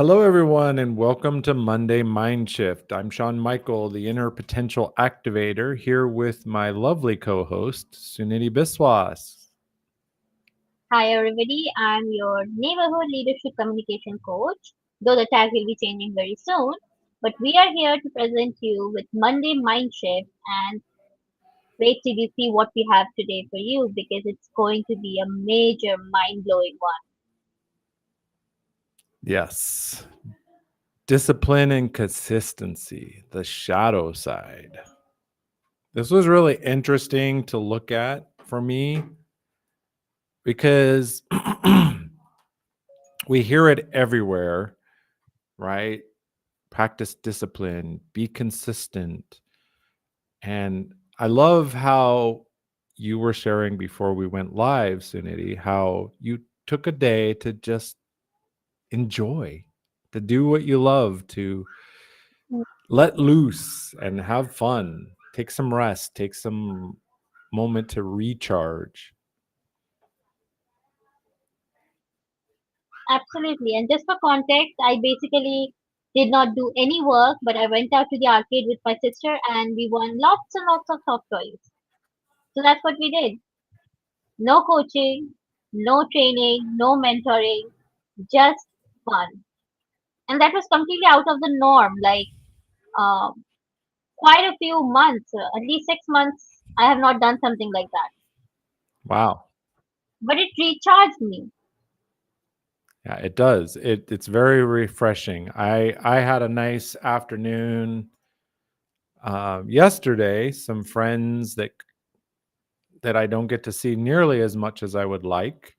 Hello, everyone, and welcome to Monday Mindshift. I'm Sean Michael, the Inner Potential Activator, here with my lovely co host, Suniti Biswas. Hi everybody, I'm your neighborhood leadership communication coach, though the tag will be changing very soon. But we are here to present you with Monday Mindshift and wait till you see what we have today for you because it's going to be a major mind blowing one. Yes, discipline and consistency, the shadow side. This was really interesting to look at for me because we hear it everywhere, right? Practice discipline, be consistent. And I love how you were sharing before we went live, Suniti, how you took a day to just enjoy, to do what you love, to let loose and have fun, take some rest, take some moment to recharge. Absolutely. And just for context, I basically did not do any work, but I went out to the arcade with my sister and we won lots and lots of soft toys. So that's what we did. No coaching, no training, no mentoring, just fun. And that was completely out of the norm. Like um, quite a few months, at least 6 months, I have not done something like that. Wow. But it recharged me. Yeah, it does. It's very refreshing. I had a nice afternoon yesterday. Some friends that I don't get to see nearly as much as I would like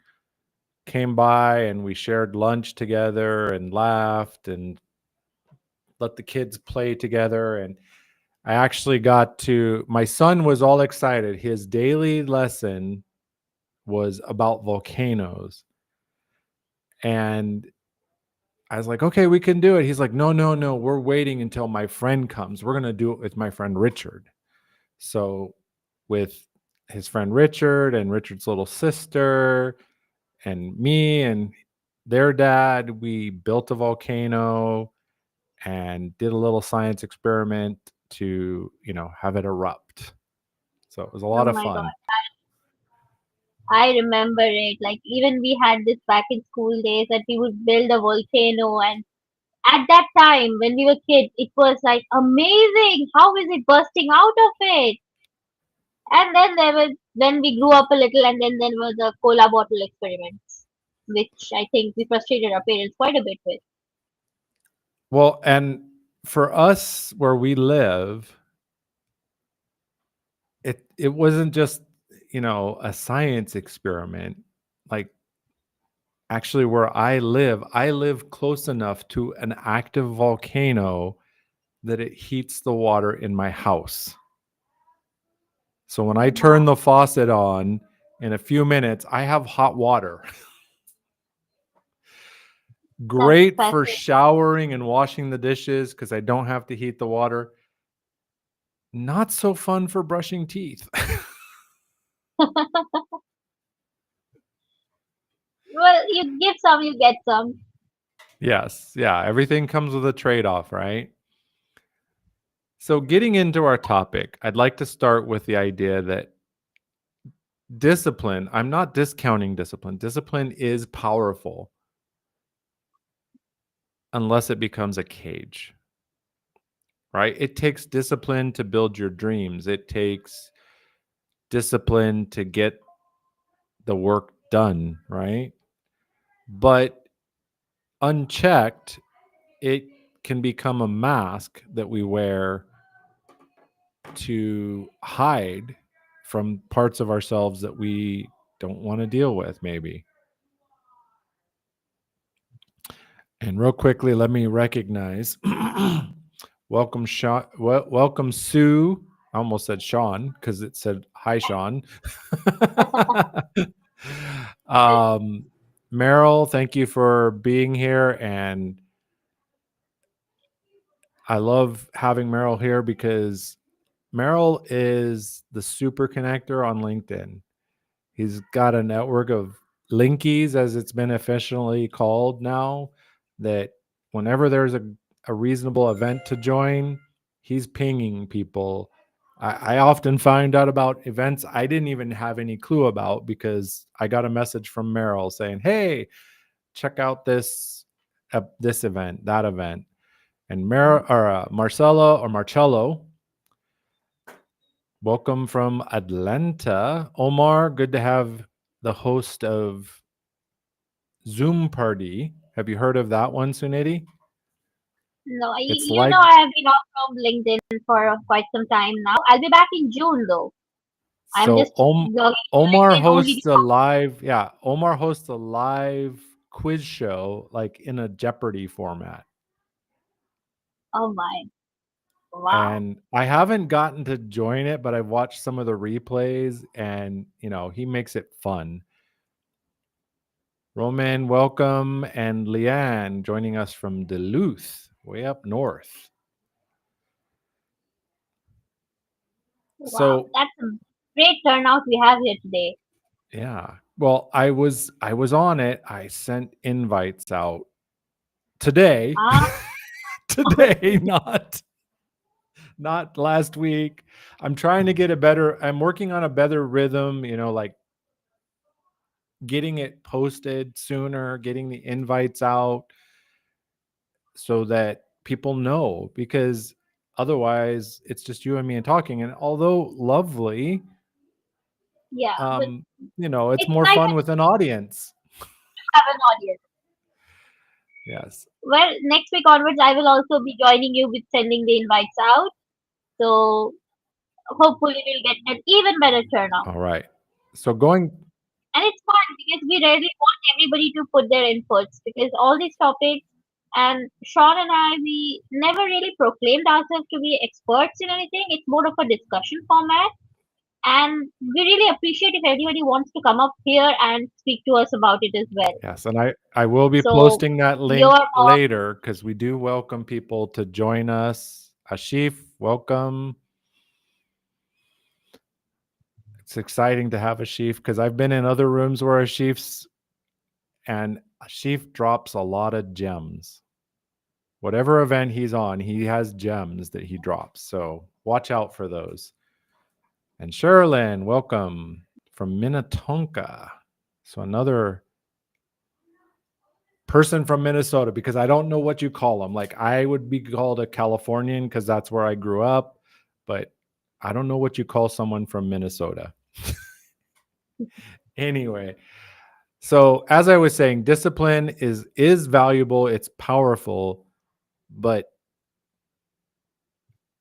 came by, and we shared lunch together and laughed and let the kids play together. And I actually got to, my son was all excited. His daily lesson was about volcanoes. And I was like, okay, we can do it. He's like, no, no, no, we're waiting until my friend comes. We're going to do it with my friend Richard. So, with his friend Richard and Richard's little sister and me and their dad, we built a volcano and did a little science experiment to, have it erupt. So it was a Oh lot of my fun. god. I remember it. Like even we had this back in school days that we would build a volcano and at that time when we were kids it was like amazing. How is it bursting out of it? And then there was when we grew up a little and then there was the cola bottle experiments, which I think we frustrated our parents quite a bit with. Well, and for us where we live, it wasn't just, a science experiment. Like, actually, where I live close enough to an active volcano that it heats the water in my house. So when I turn the faucet on in a few minutes, I have hot water. That's Great for fascinating. showering and washing the dishes because I don't have to heat the water. Not so fun for brushing teeth. Well, you give some, you get some. Yes. Yeah. Everything comes with a trade off, right? So, getting into our topic, I'd like to start with the idea that discipline, I'm not discounting discipline. Discipline is powerful unless it becomes a cage, right? It takes discipline to build your dreams, it takes discipline to get the work done, right? But unchecked, it can become a mask that we wear to hide from parts of ourselves that we don't want to deal with, maybe. And real quickly, let me recognize welcome, Sean. Welcome, Sue. I almost said Sean because it said hi, Sean. um, Meryl, thank you for being here. And I love having Meryl here because Meryl is the super connector on LinkedIn. He's got a network of linkies, as it's been officially called now, that whenever there's a reasonable event to join, he's pinging people. I often find out about events I didn't even have any clue about because I got a message from Meryl saying, "Hey, check out this event, that event." And Marcello, welcome from Atlanta. Omar, good to have the host of Zoom Party. Have you heard of that one, Suniti? No, It's you know like I have been off from LinkedIn for quite some time now. I'll be back in June though. I'm so just logging into Omar LinkedIn only to hosts a talk. live, yeah, Omar hosts a live quiz show like in a Jeopardy format. Oh my, wow. And I haven't gotten to join it, but I've watched some of the replays and, he makes it fun. Roman, welcome, and Leanne joining us from Duluth, way up north. Wow, So, that's a great turnout we have here today. yeah. Well, I was on it. I sent invites out today. Ah, Today, not last week. I'm trying to get a better I'm working on a better rhythm, like getting it posted sooner, getting the invites out so that people know because otherwise it's just you and me and talking and although lovely, yeah, but it's it's more nice fun that with an audience. you have an audience. Yes. Well, next week onwards, I will also be joining you with sending the invites out. So hopefully we'll get an even better turnout. All right. So going And it's fun because we really want everybody to put their inputs because all these topics and Sean and I, we never really proclaimed ourselves to be experts in anything. It's more of a discussion format. And we really appreciate if anybody wants to come up here and speak to us about it as well. Yes, and I will be So posting that you're link more, later because we do welcome people to join us. Ashif, welcome. It's exciting to have Ashif because I've been in other rooms where Ashif drops a lot of gems. Whatever event he's on, he has gems that he drops. So watch out for those. And Sherilyn, welcome from Minnetonka. So another person from Minnesota because I don't know what you call them. Like I would be called a Californian because that's where I grew up, but I don't know what you call someone from Minnesota. Anyway, so as I was saying, discipline is valuable, it's powerful, but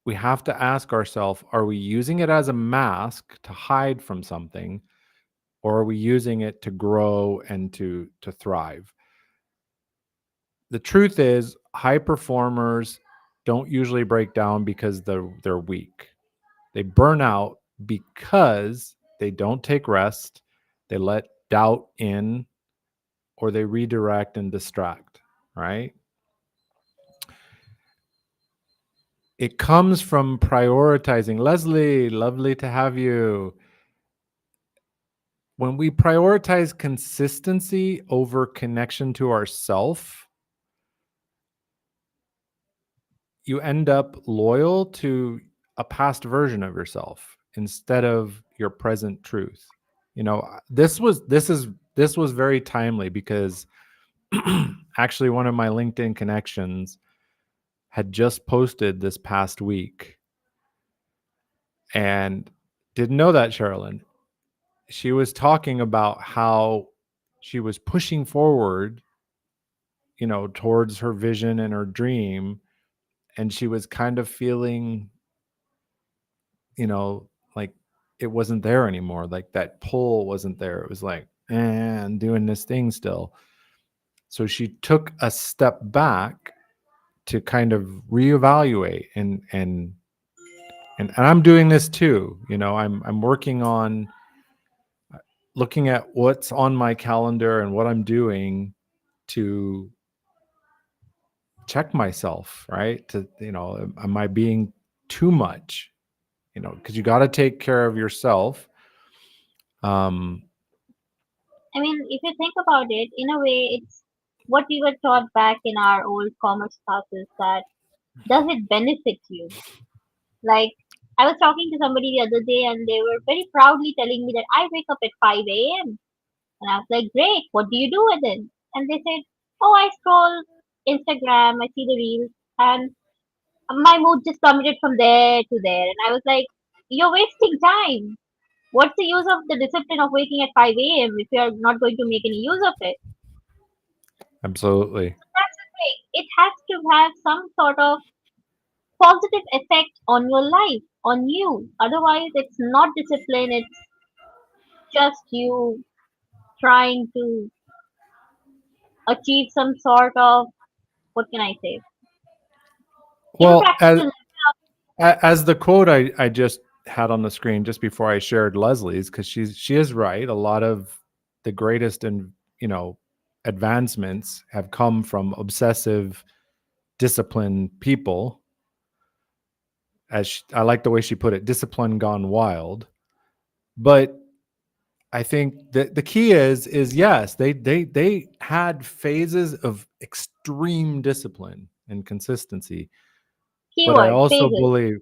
we have to ask ourselves, are we using it as a mask to hide from something or are we using it to grow and to thrive? The truth is high performers don't usually break down because they're weak. They burn out because they don't take rest, they let doubt in, or they redirect and distract, right? It comes from prioritizing. Leslie, lovely to have you. When we prioritize consistency over connection to ourself, you end up loyal to a past version of yourself instead of your present truth. This was very timely because actually one of my LinkedIn connections had just posted this past week and didn't know that, Sherilyn. She was talking about how she was pushing forward, towards her vision and her dream. And she was kind of feeling, like it wasn't there anymore. Like that pull wasn't there. It was like, I'm doing this thing still. So she took a step back to kind of reevaluate and I'm doing this too. I'm working on looking at what's on my calendar and what I'm doing to check myself, right? To, am I being too much? Because you got to take care of yourself. Um, I mean, if you think about it, in a way, it's what we were taught back in our old commerce classes, that does it benefit you? Like, I was talking to somebody the other day and they were very proudly telling me that I wake up at 5 a.m. And I was like, great, what do you do with it? And they said, oh, I scroll Instagram, I see the reels, and my mood just plummeted from there to there. And I was like, you're wasting time. What's the use of the discipline of waking at 5 a.m. if you're not going to make any use of it? Absolutely. That's the thing. It has to have some sort of positive effect on your life, on you. Otherwise, it's not discipline, it's just you trying to achieve some sort of, what can I say, Well, impractical level of. as the quote I just had on the screen just before I shared Leslie's, because she is right. A lot of the greatest and advancements have come from obsessive, disciplined people. I like the way she put it, discipline gone wild. But I think that the key is yes, they had phases of extreme discipline and consistency. But I Keyword, also phases. believe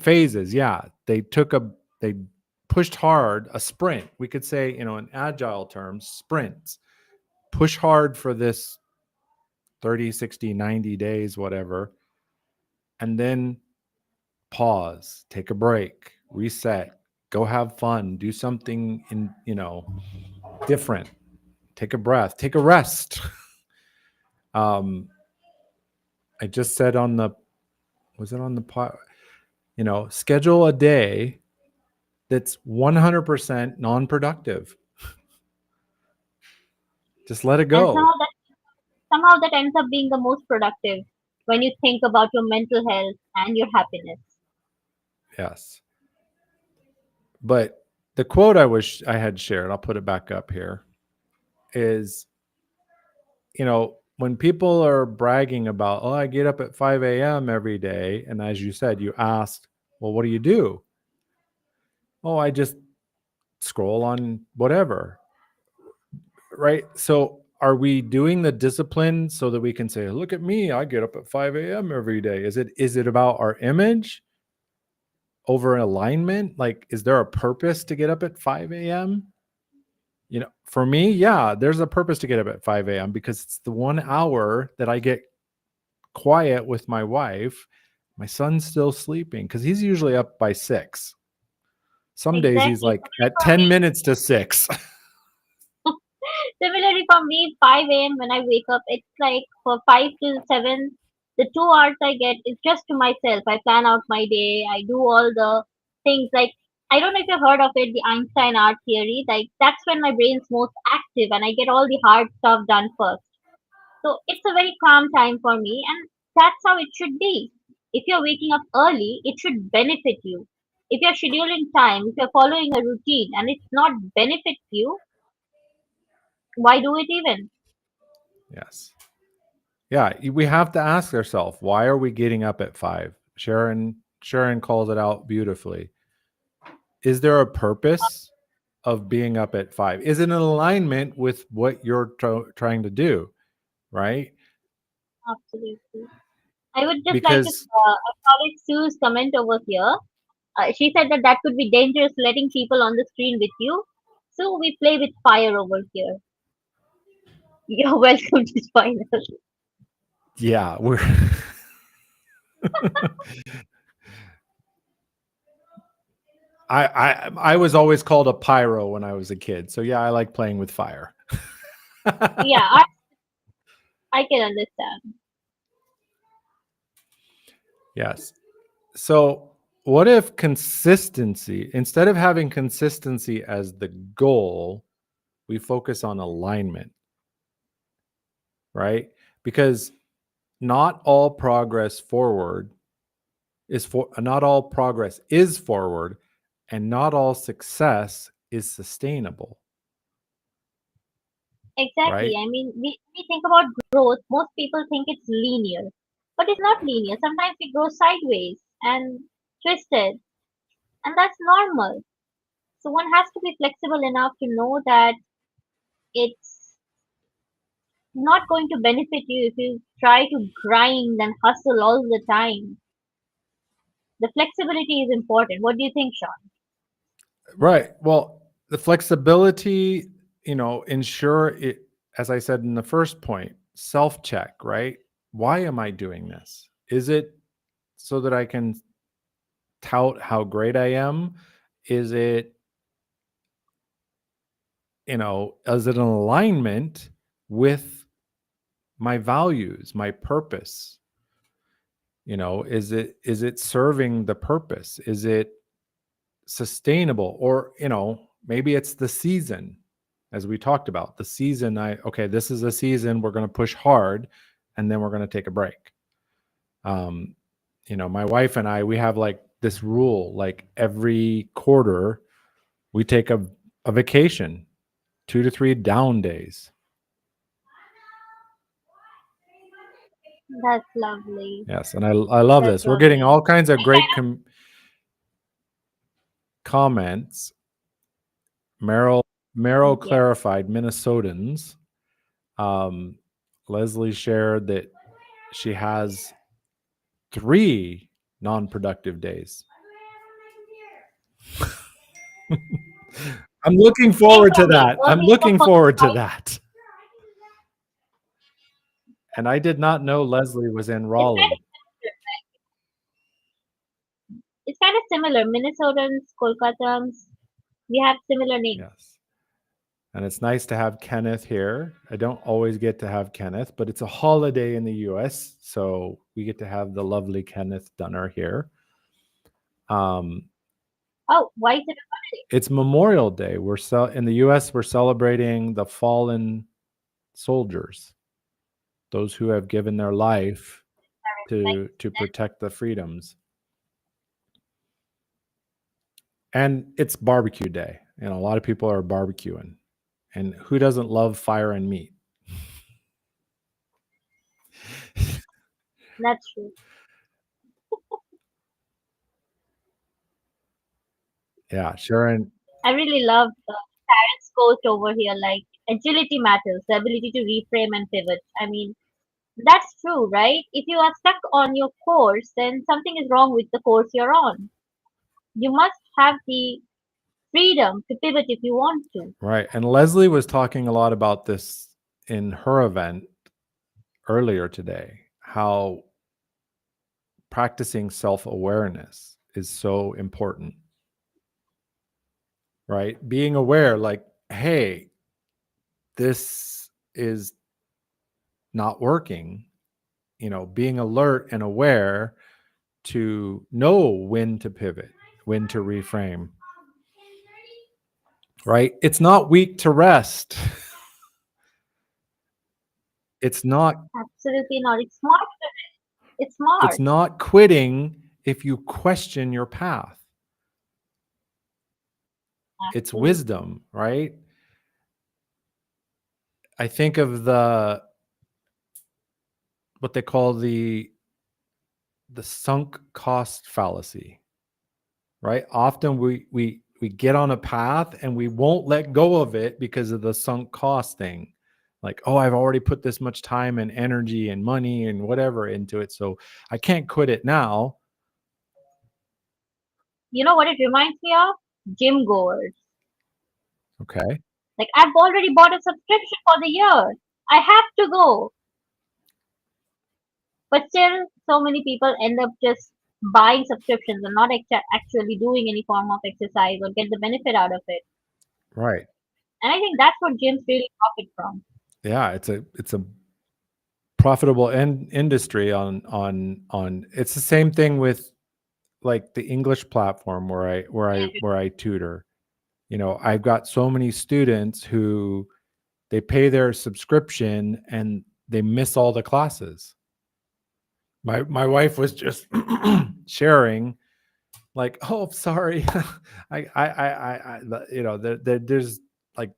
phases. Yeah, they pushed hard, a sprint. We could say, in agile terms, sprints. Push hard for this 30, 60, 90 days, whatever, and then pause, take a break, reset, go have fun, do something different, take a breath, take a rest. um I just said on the was it on the pot, schedule a day that's 100% non-productive. Just let it And go. somehow that ends up being the most productive when you think about your mental health and your happiness. Yes. But the quote I had shared, I'll put it back up here, is, when people are bragging about, oh, I get up at 5 a.m. every day. And as you said, you asked, well, what do you do? Oh, I just scroll on whatever. Right. So are we doing the discipline so that we can say, look at me, I get up at 5 a.m. every day? Is it about our image over alignment? Like, is there a purpose to get up at 5 a.m.? For me, yeah, there's a purpose to get up at 5 a.m. because it's the 1 hour that I get quiet with my wife. My son's still sleeping because he's usually up by 6. Some days he's Exactly. like at 10 minutes to 6. Similarly for me, 5 a.m. when I wake up, it's like for 5 to 7, the 2 hours I get is just to myself. I plan out my day. I do all the things like, I don't know if you've heard of it, the Einstein art theory. Like, that's when my brain's most active and I get all the hard stuff done first. So it's a very calm time for me, and that's how it should be. If you're waking up early, it should benefit you. If you're scheduling time, if you're following a routine and it's not benefits you, why do it even? Yes. Yeah, we have to ask ourselves, why are we getting up at 5? Sharon calls it out beautifully. Is there a purpose of being up at 5? Is it in alignment with what you're trying to do, right? Absolutely. I would just like to Because acknowledge Sue's comment over here. She said that that could be dangerous letting people on the screen with you. So we play with fire over here. You're welcome to join us. yeah, we're I was always called a pyro when I was a kid. So yeah, I like playing with fire. Yeah, I can understand. Yes. So what if consistency, instead of having consistency as the goal, we focus on alignment, right? Because not all progress forward not all progress is forward, and not all success is sustainable, Exactly. right? I mean, we think about growth, most people think it's linear, but it's not linear. Sometimes we grow sideways and twisted, and that's normal. So one has to be flexible enough to know that it's not going to benefit you if you try to grind and hustle all the time. The flexibility is important. What do you think, Sean? Right. Well, the flexibility, ensure it, as I said in the first point, self check, right? Why am I doing this? Is it so that I can tout how great I am? Is it, is it an alignment with my values, my purpose? Is it serving the purpose? Is it sustainable? Or, maybe it's the season, as we talked about. The season, okay, this is a season we're going to push hard and then we're going to take a break. My wife and I, we have like this rule, like every quarter we take a vacation, 2 to 3 down days. That's lovely. Yes, and I love That's this. We're getting lovely. all kinds of I great kind comments. Meryl Yes, clarified Minnesotans. Um, Leslie shared that she has 3 non-productive days. I'm looking same forward for to me. that. I'm Earlier the looking first forward to night, that. And I did not know Leslie was in it's kind Raleigh. of it's kind of similar. Minnesotans, Kolkatans, we have similar names. Yes. And it's nice to have Kenneth here. I don't always get to have Kenneth, but it's a holiday in the US, so we get to have the lovely Kenneth Dunner here. Um, Oh, why is it? it's Memorial Day. In the US, we're celebrating the fallen soldiers, those who have given their life Like, to protect the freedoms. And it's barbecue day. A lot of people are barbecuing. And who doesn't love fire and meat? that's true. Yeah, Sharon. I really love the parents' quote over here, like agility matters, the ability to reframe and pivot. I mean, that's true, right? If you are stuck on your course, then something is wrong with the course you're on. You must have the freedom to pivot if you want to. Right. And Leslie was talking a lot about this in her event earlier today, how practicing self-awareness is so important. Right? Being aware, like, hey, this is not working, being alert and aware to know when to pivot, when to reframe. Right? It's not weak to rest. It's not Absolutely not. It's smart. It's it's smart. not quitting if you question your path. It's Absolutely. wisdom, right? I think of what they call the sunk cost fallacy, right? Often we get on a path and we won't let go of it because of the sunk cost thing. Like, oh, I've already put this much time and energy and money and whatever into it, so I can't quit it now. You know what it reminds me of? Gym goers. Okay. Like, I've already bought a subscription for the year. I have to go. But still, so many people end up just buying subscriptions and not actually doing any form of exercise or get the benefit out of it. Right. And I think that's what gyms really profit from. Yeah, it's a profitable industry on it's the same thing with like the English platform where I tutor. I've got so many students who they pay their subscription and they miss all the classes. My wife was just sharing, like, oh, sorry, there's like,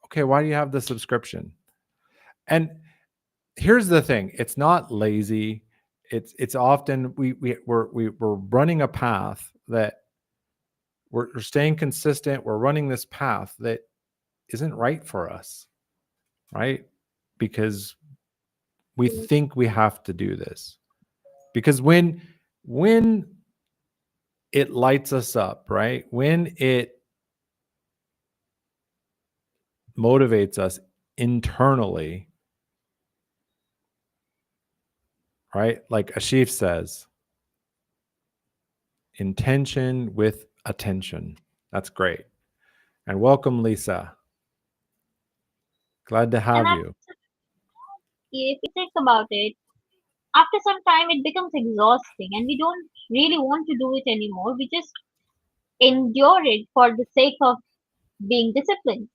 okay, why do you have the subscription? And here's the thing: it's not lazy. It's often we're running a path that we're staying consistent. We're running this path that isn't right for us, right? because we think we have to do this. Because when it lights us up, right? When it motivates us internally, right? Like Ashif says, intention with attention. That's great. And welcome, Lisa. Glad to And have that's, you. if you think about it, after some time it becomes exhausting and we don't really want to do it anymore. We just endure it for the sake of being disciplined.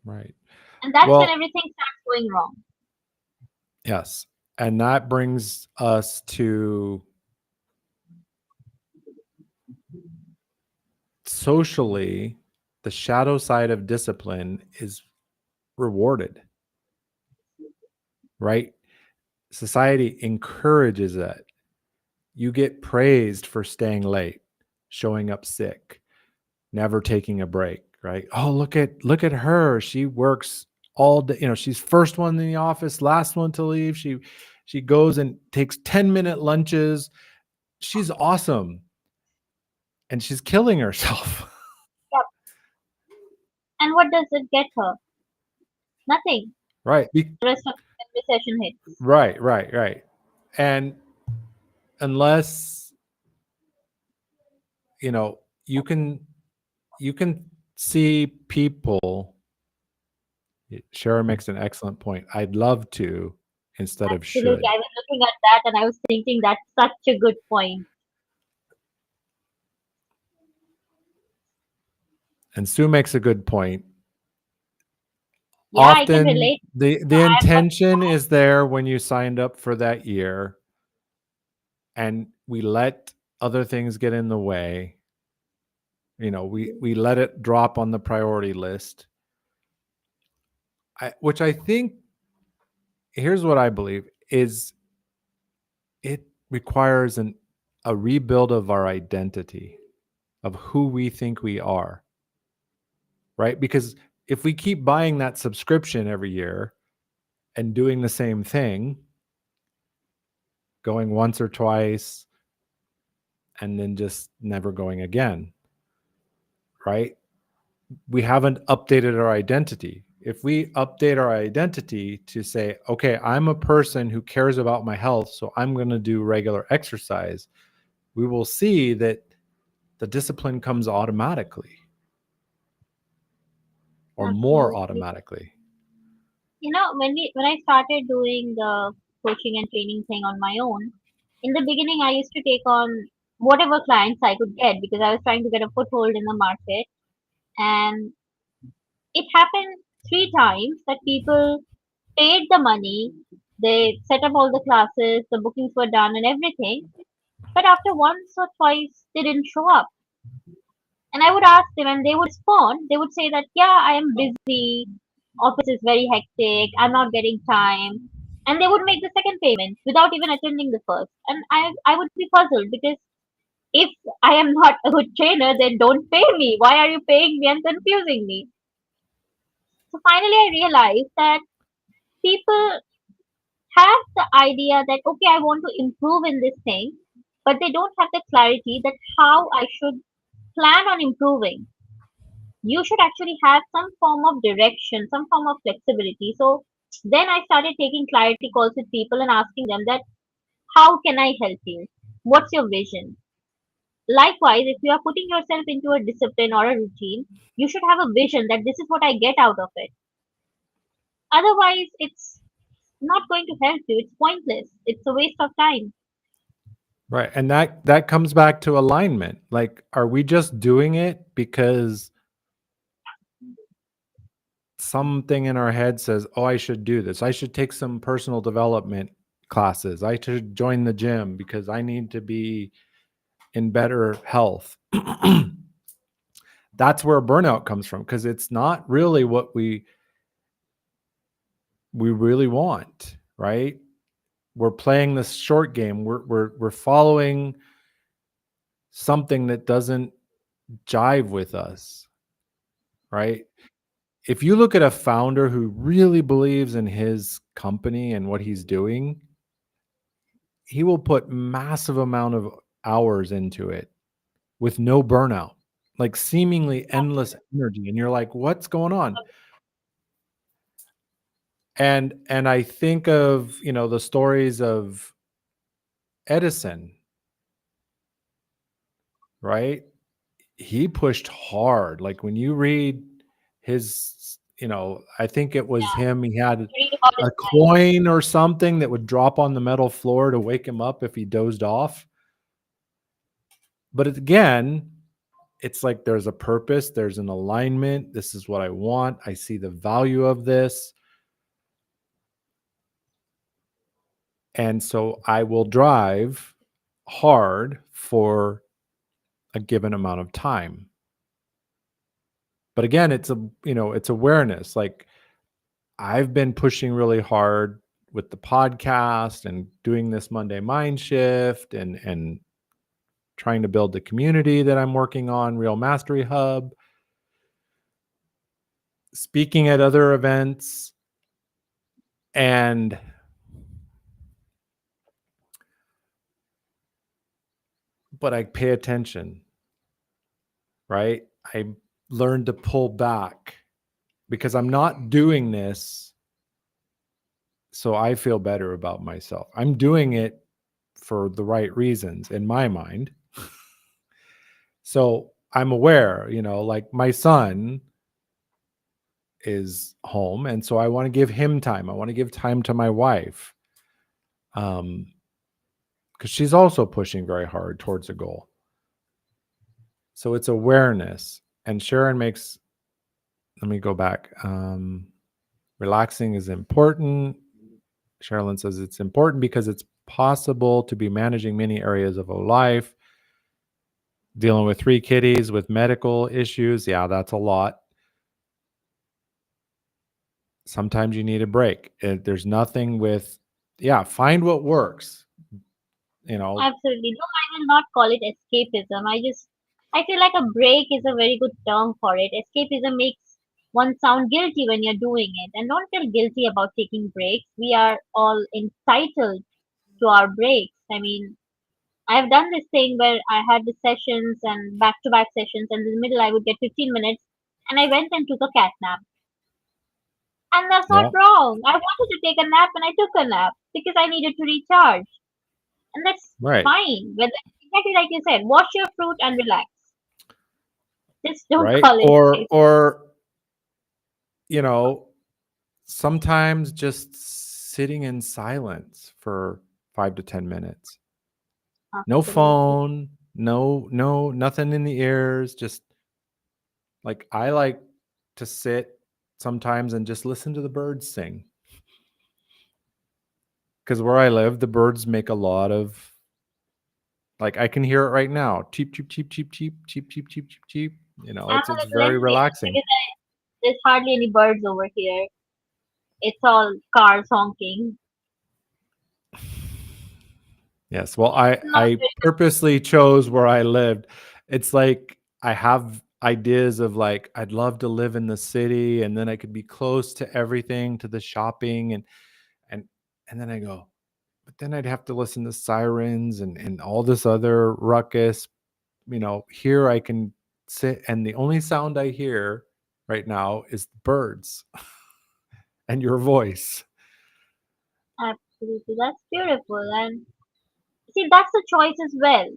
Right. And that's when Well, everything starts going wrong. yes. And that brings us to socially, the shadow side of discipline is rewarded, right? Society encourages it. You get praised for staying late, showing up sick, never taking a break, right? Oh, look at her. She works all day, she's first one in the office, last one to leave. She goes and takes 10-minute lunches. She's awesome. And she's killing herself. Yep. And what does it get her? Nothing. Right. The rest of the recession hits. Right. And unless, you know, you can you can see people. Sharon makes an excellent point. I'd love to instead of Absolutely. should. I was looking at that and I was thinking that's such a good point. And Sue makes a good point. Yeah, I can Often relate. the I've got intention is there when you signed up for that year, and we let other things get in the way. We let it drop on the priority list. Which I think, here's what I believe is, it requires a rebuild of our identity, of who we think we are, right? Because if we keep buying that subscription every year and doing the same thing, going once or twice and then just never going again, right? We haven't updated our identity. If we update our identity to say, okay, I'm a person who cares about my health, so I'm going to do regular exercise, we will see that the discipline comes automatically, or more absolutely. automatically. When I started doing the coaching and training thing on my own, in the beginning I used to take on whatever clients I could get because I was trying to get a foothold in the market. And it happened 3 times that people paid the money, they set up all the classes, the bookings were done and everything. But after once or twice, they didn't show up. And I would ask them and they would respond. They would say that, yeah, I am busy, office is very hectic, I'm not getting time. And they would make the second payment without even attending the first. And I would be puzzled because if I am not a good trainer, then don't pay me. Why are you paying me and confusing me? So finally, I realized that people have the idea that, okay, I want to improve in this thing, but they don't have the clarity that how I should plan on improving. You should actually have some form of direction, some form of flexibility. So then I started taking clarity calls with people and asking them that, how can I help you? What's your vision? Likewise, if you are putting yourself into a discipline or a routine, you should have a vision that this is what I get out of it. Otherwise, it's not going to help you. It's pointless. It's a waste of time. Right. And that comes back to alignment. Like, are we just doing it because something in our head says, "Oh, I should do this. I should take some personal development classes. I should join the gym because I need to be in better health." That's where burnout comes from, because it's not really what we really want, right? We're playing this short game. We're following something that doesn't jive with us, right? if you look at a founder who really believes in his company and what he's doing, he will put massive amount of hours into it with no burnout, like seemingly endless energy. And you're like, what's going on? And I think of, the stories of Edison, right? He pushed hard. Like when you read his, I think it was Yeah, him. He had read about his a coin or something that would drop on the metal floor to wake him up if he dozed off. But again, it's like there's a purpose, there's an alignment. This is what I want. I see the value of this. And so I will drive hard for a given amount of time. But again, it's awareness. Like I've been pushing really hard with the podcast and doing this Monday Mindshift and trying to build the community that I'm working on, Real Mastery Hub, speaking at other events, and but I pay attention, right? I learned to pull back because I'm not doing this so I feel better about myself. I'm doing it for the right reasons in my mind. So I'm aware, like my son is home. And so I want to give him time. I want to give time to my wife. Because she's also pushing very hard towards a goal. So it's awareness. And Sharon makes, let me go back. Relaxing is important. Sherilyn says it's important because it's possible to be managing many areas of a life, dealing with 3 kitties with medical issues. Yeah, that's a lot. Sometimes you need a break. There's nothing with, find what works. absolutely. No, I will not call it escapism. I feel like a break is a very good term for it. Escapism makes one sound guilty when you're doing it. And don't feel guilty about taking breaks. We are all entitled to our breaks. I mean, I've done this thing where I had the sessions and back to back sessions, and in the middle I would get 15 minutes, and I went and took a cat nap. And that's not Yeah, wrong. I wanted to take a nap and I took a nap because I needed to recharge. And that's right, fine. Whether, exactly like you said, wash your fruit and relax. Just don't right. call it Or escape. you know, sometimes just sitting in silence for 5 to 10 minutes. No Absolutely. phone, no nothing in the ears, just like I like to sit sometimes and just listen to the birds sing. Cuz where I live, the birds make a lot of, like I can hear it right now. Cheep cheep cheep cheep cheep cheep cheep cheep cheep cheep. I'm It's a it's little very envious relaxing. because there's hardly any birds over here. It's all cars honking. Yes. Well, I Not I very, purposely chose where I lived. It's like I have ideas of like I'd love to live in the city and then I could be close to everything, to the shopping and and then I go, but then I'd have to listen to sirens and all this other ruckus. Here I can sit and the only sound I hear right now is birds and your voice. absolutely. That's beautiful. And see, that's the choice as well.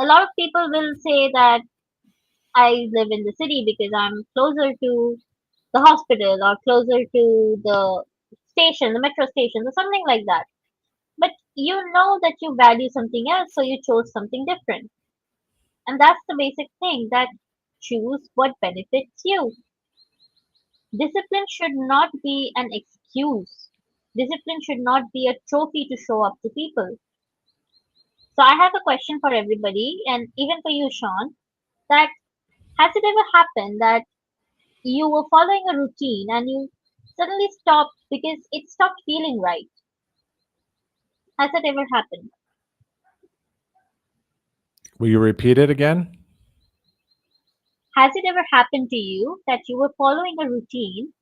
A lot of people will say that I live in the city because I'm closer to the hospital or closer to the station, the metro station, or something like that. But you know that you value something else, so you chose something different. And that's the basic thing, that choose what benefits you. Discipline should not be an excuse. Discipline should not be a trophy to show up to people. So I have a question for everybody, and even for you, Sean, that has it ever happened that you were following a routine and you suddenly stopped because it stopped feeling right? Has it ever happened? Will you repeat it again? Has it ever happened to you that you were following a routine,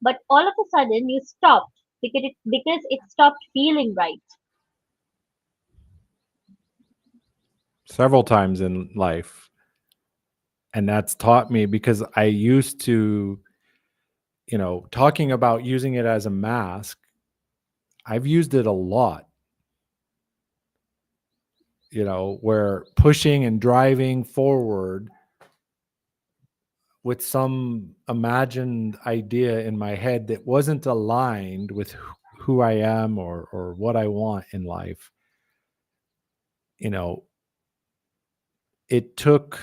but all of a sudden you stopped because it stopped feeling right? Several times in life. And that's taught me because I used to, talking about using it as a mask, I've used it a lot, where pushing and driving forward with some imagined idea in my head that wasn't aligned with who I am or what I want in life. You know, it took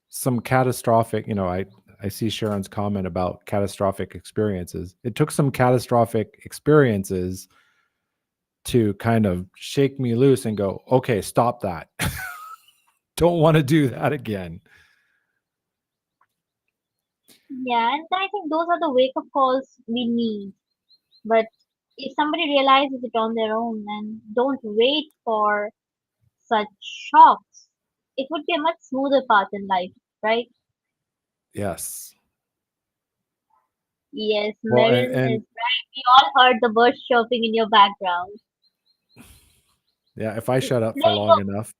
some catastrophic, I see Sharon's comment about catastrophic experiences. It took some catastrophic experiences to kind of shake me loose and go, okay, stop that. Don't want to do that again. Yeah, and I think those are the wake up calls we need. But if somebody realizes it on their own and don't wait for such shocks, it would be a much smoother path in life, right? Yes. Yes, Well, Marin is right. We all heard the birds chirping in your background. yeah, if I shut up There for you long go. enough.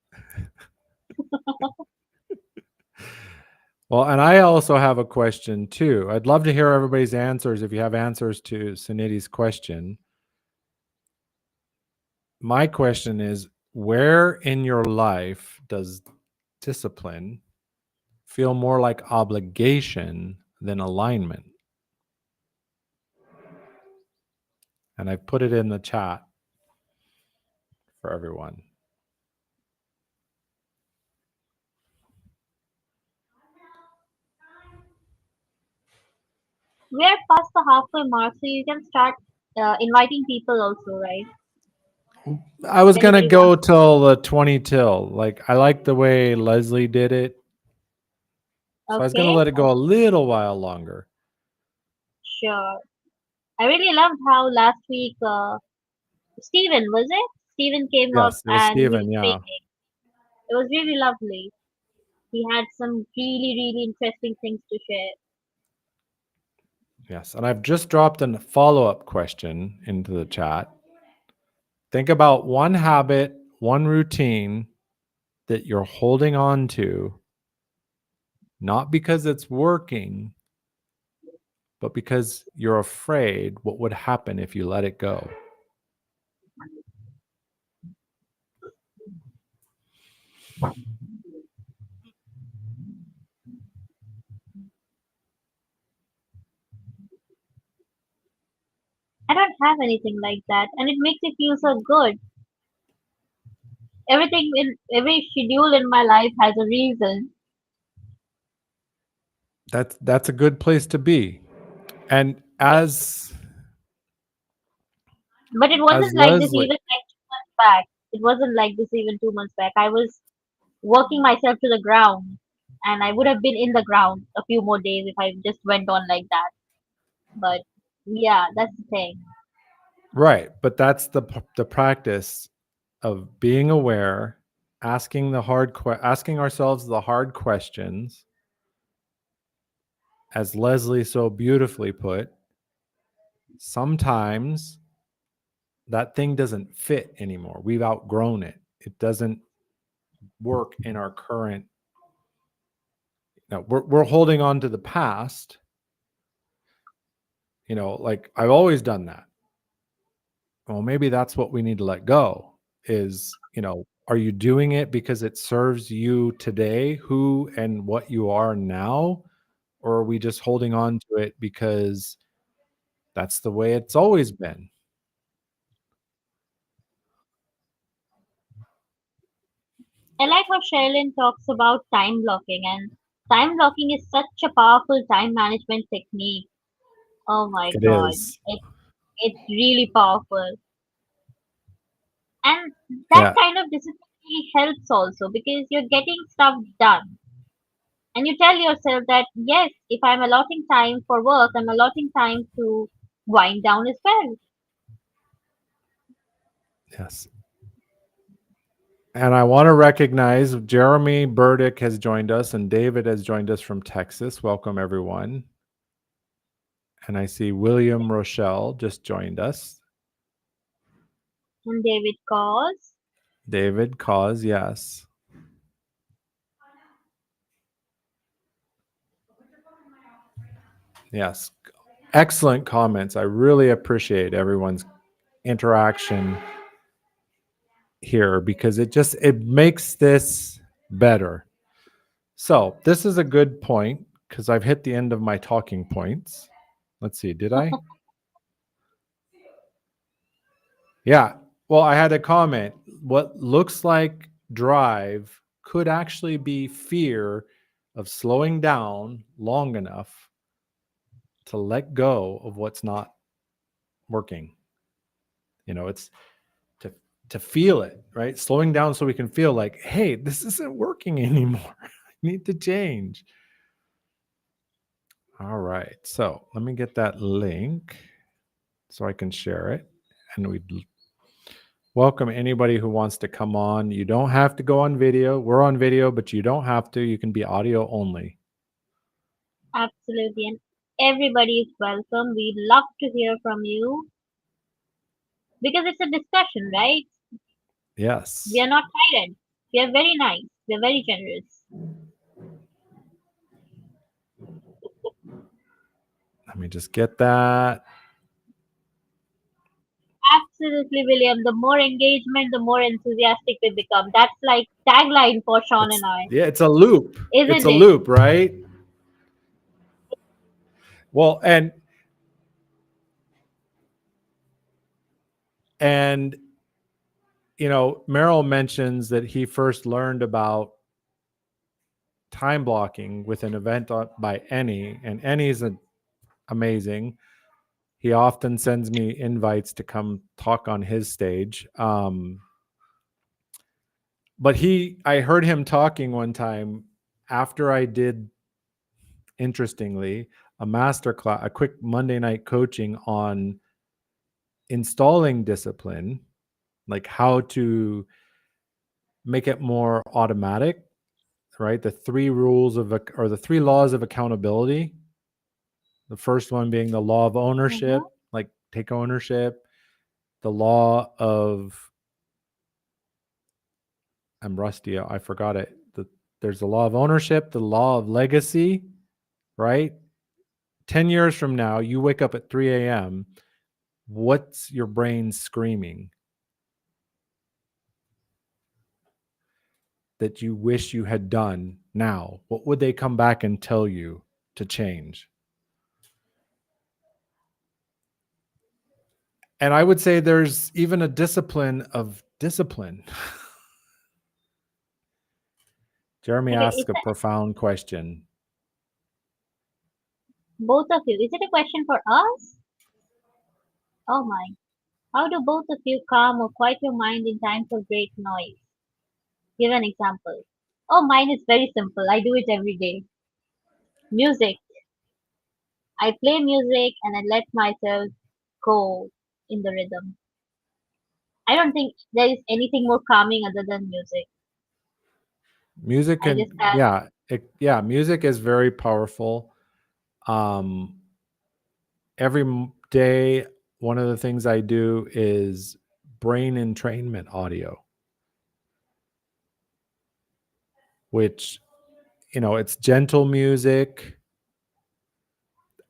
Well, and I also have a question too. I'd love to hear everybody's answers if you have answers to Suniti's question. My question is, where in your life does discipline feel more like obligation than alignment? And I put it in the chat for everyone. We're past the halfway mark, so you can start inviting people also, right? I was If going to anybody go wants. till the 20 till. Like, I like the way Leslie did it. So I was going to Okay, let it go a little while longer. sure. I really loved how last week, Steven, was it? Steven came up Yes, it was and he was Steven. Yeah. speaking. It was really lovely. He had some really, really interesting things to share. Yes. And I've just dropped a follow up question into the chat. Think about one habit, one routine that you're holding on to, not because it's working, but because you're afraid what would happen if you let it go. I don't have anything like that, and it makes me feel so good. Everything in every schedule in my life has a reason. That's a good place to be. And But it as wasn't like this Leslie, even like 2 months back. It wasn't like this even 2 months back. I was working myself to the ground, and I would have been in the ground a few more days if I just went on like that. But yeah, that's the thing. right, but that's the practice of being aware, asking ourselves the hard questions, as Leslie so beautifully put. Sometimes that thing doesn't fit anymore. We've outgrown it. It doesn't work in our current. No, we're holding on to the past. Like I've always done that. Well, maybe that's what we need to let go. Are you doing it because it serves you today, who and what you are now, or are we just holding on to it because that's the way it's always been? I like how Sherilyn talks about time blocking, and time blocking is such a powerful time management technique. Oh my It god, is. it's really powerful. And that Yeah. kind of discipline really helps also because you're getting stuff done. And you tell yourself that, yes, if I'm allotting time for work, I'm allotting time to wind down as well. Yes. And I want to recognize Jeremy Burdick has joined us and David has joined us from Texas. Welcome, everyone. And I see William Rochelle just joined us. And David calls. David Cause, yes. Yes. Excellent comments. I really appreciate everyone's interaction here because it makes this better. So, this is a good point because I've hit the end of my talking points. Let's see, did I? Yeah. Well, I had a comment. What looks like drive could actually be fear of slowing down long enough to let go of what's not working. It's to to feel it, right? Slowing down so we can feel like, hey, this isn't working anymore. I need to change. All right. So let me get that link so I can share it. And we welcome anybody who wants to come on. You don't have to go on video. We're on video, but you don't have to. You can be audio only. Absolutely. And everybody is welcome. We'd love to hear from you because it's a discussion, right? We Yes. are not tyrants. We are very nice. We are very generous. Let me just get that. Absolutely, William. The more engagement, the more enthusiastic we become. That's like tagline for Sean and I, It's a loop. It's isn't a it? loop, right? Well, and Merrill mentions that he first learned about time blocking with an event by Any, and Any's amazing. He often sends me invites to come talk on his stage. But I heard him talking one time after I did, interestingly, a master class, a quick Monday night coaching on installing discipline, like how to make it more automatic, right? The three rules or the three laws of accountability. The first one being the law of Mm-hmm. ownership, like take ownership. The law of, I'm rusty, I forgot it. There's the law of ownership, the law of legacy, right? 10 years from now, you wake up at 3 a.m. What's your brain screaming that you wish you had done now? What would they come back and tell you to change? And I would say there's even a discipline of discipline. Jeremy Okay, asks a profound question. both of you. Is it a question for us? Oh my. How do both of you calm or quiet your mind in times of great noise? Give an example. Oh, mine is very simple. I do it every day. Music. I play music and I let myself go in the rhythm. I don't think there is anything more calming other than music. Music I just can, have yeah, music is very powerful. Um, every day, one of the things I do is brain entrainment audio, which, it's gentle music.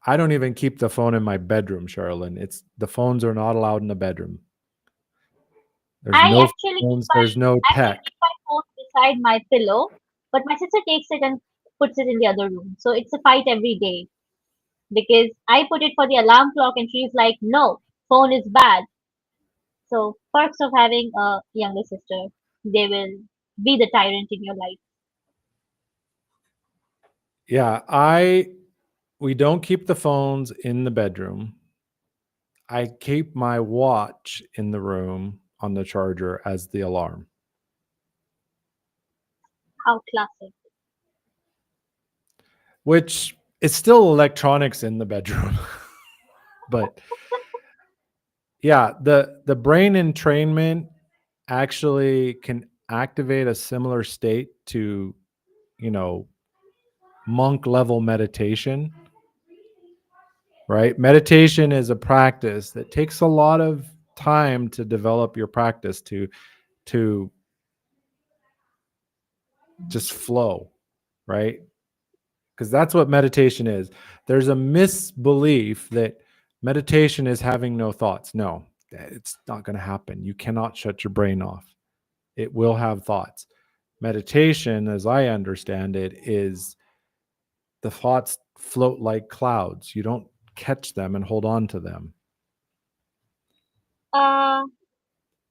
I don't even keep the phone in my bedroom, Charlene. The phones are not allowed in the bedroom. There's I no actually keep phones, my there's no I actually tech. keep my phone beside my pillow, but my sister takes it and puts it in the other room. So it's a fight every day because I put it for the alarm clock and she's like, "No, phone is bad." So perks of having a younger sister, they will be the tyrant in your life. Yeah, we don't keep the phones in the bedroom. I keep my watch in the room on the charger as the alarm, How classic. which is still electronics in the bedroom. But yeah, the brain entrainment actually can activate a similar state to, you know, monk level meditation, right? Meditation is a practice that takes a lot of time to develop your practice to just flow, right? Because that's what meditation is. There's a misbelief that meditation is having no thoughts. No, it's not going to happen. You cannot shut your brain off. It will have thoughts. Meditation, as I understand it, is the thoughts float like clouds. You don't catch them and hold on to them. Uh,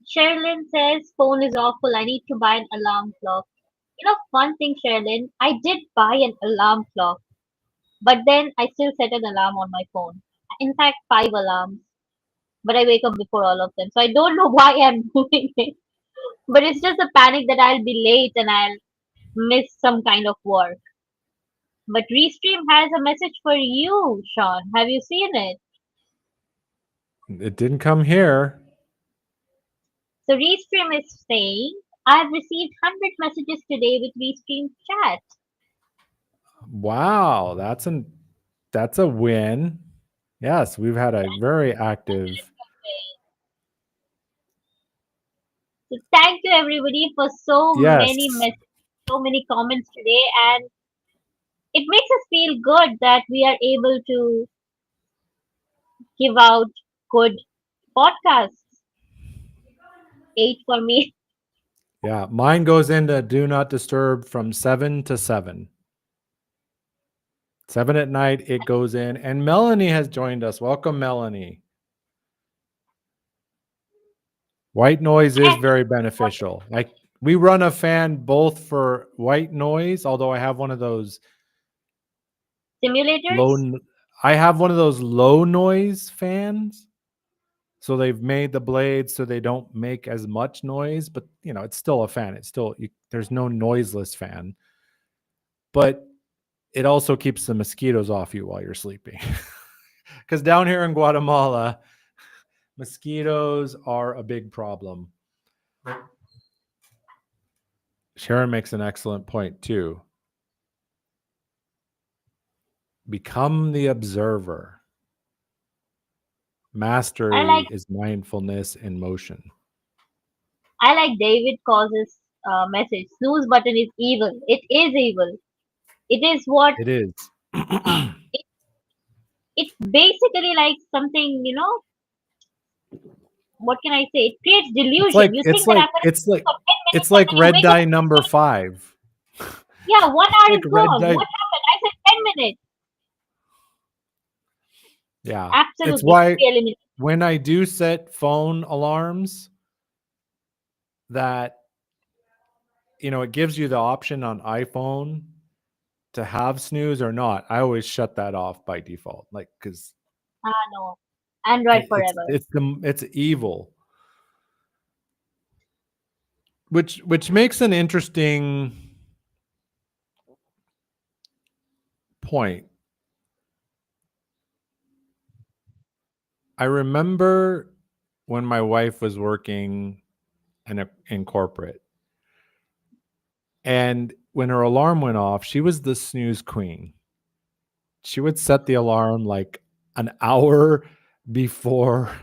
Sherilyn says phone is awful. I need to buy an alarm clock. One thing, Sherilyn, I did buy an alarm clock, but then I still set an alarm on my phone. In fact, 5 alarms, but I wake up before all of them. So I don't know why I'm doing it. But it's just a panic that I'll be late and I'll miss some kind of work. But Restream has a message for you, Sean. Have you seen it? It didn't come here. So Restream is saying, I've received 100 messages today with Restream chat. Wow, that's a win. Yes, we've had a very active. So thank you everybody for so many Yes. messages, so many comments today, and it makes us feel good that we are able to give out good podcasts. 8 for me. Yeah, mine goes into do not disturb from 7 to 7. 7 at night it goes in, and Melanie has joined us. Welcome, Melanie. White noise is very beneficial. Like, we run a fan both for white noise, although I have one of those low Simulators? n- I have one of those low noise fans. So they've made the blades so they don't make as much noise, but it's still a fan. It's still there's no noiseless fan, but it also keeps the mosquitoes off you while you're sleeping. Because down here in Guatemala, mosquitoes are a big problem. Sharon makes an excellent point too. Become the observer. I like Mastery is mindfulness in motion. I like David Cause's message. Snooze button is evil. It is evil. It is what It is. it, it's basically like something, what can I say? It creates It's delusion. like You it's think that like I'm gonna it's like sleep for 10 minutes it's and like then you red wake up dye and number 5. yeah, 1 hour Like is red gone. dye. What happened? I said 10 minutes. Yeah. It's Absolutely. why Be eliminated. when I do set phone alarms that it gives you the option on iPhone to have snooze or not. I always shut that off by default, like because Ah, no. Android forever. it's evil, which makes an interesting point. I remember when my wife was working in corporate, and when her alarm went off, she was the snooze queen. She would set the alarm like an hour before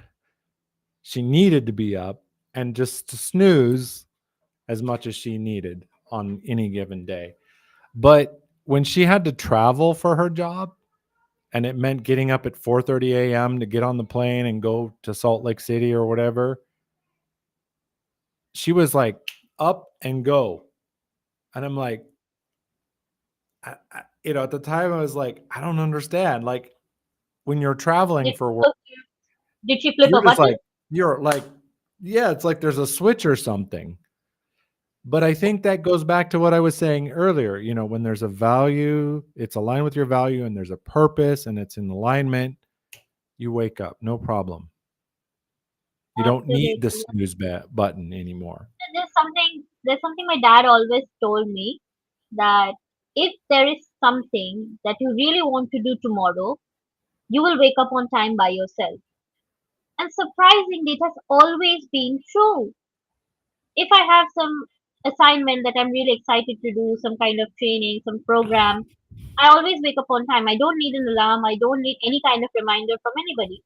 she needed to be up and just to snooze as much as she needed on any given day. But when she had to travel for her job and it meant getting up at 4:30 a.m. to get on the plane and go to Salt Lake City or whatever, she was like up and go. And I'm like, at the time I was like, I don't understand. Like, when you're traveling Did, for work, did she flip you're a just button? like, you're like, yeah, it's like there's a switch or something. But I think that goes back to what I was saying earlier. When there's a value, it's aligned with your value, and there's a purpose and it's in alignment, you wake up, no problem. You don't need the Absolutely. snooze button anymore. There's something my dad always told me that if there is something that you really want to do tomorrow, you will wake up on time by yourself. And surprisingly, it has always been true. If I have some assignment that I'm really excited to do, some kind of training, some program, I always wake up on time. I don't need an alarm. I don't need any kind of reminder from anybody.